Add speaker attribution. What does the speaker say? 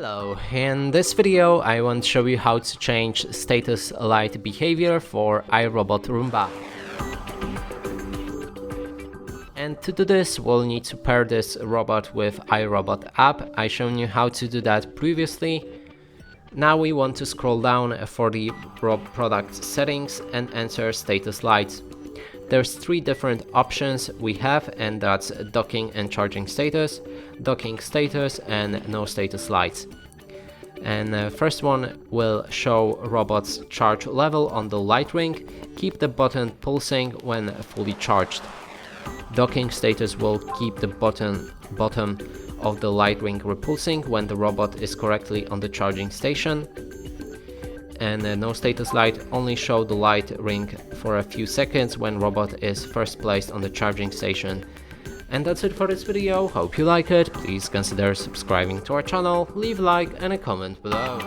Speaker 1: Hello, in this video I want to show you how to change status light behavior for iRobot Roomba. And to do this we'll need to pair this robot with iRobot app. I shown you how to do that previously. Now we want to scroll down for the product settings and enter status lights. There's three different options we have, and that's docking and charging status, docking status, and no status lights. And first one will show robot's charge level on the light ring. Keep the button pulsing when fully charged. Docking status will keep the bottom of the light ring repulsing when the robot is correctly on the charging station. And no status light only show the light ring for a few seconds when robot is first placed on the charging station. And that's it for this video. Hope you like it. Please consider subscribing to our channel, leave a like and a comment below.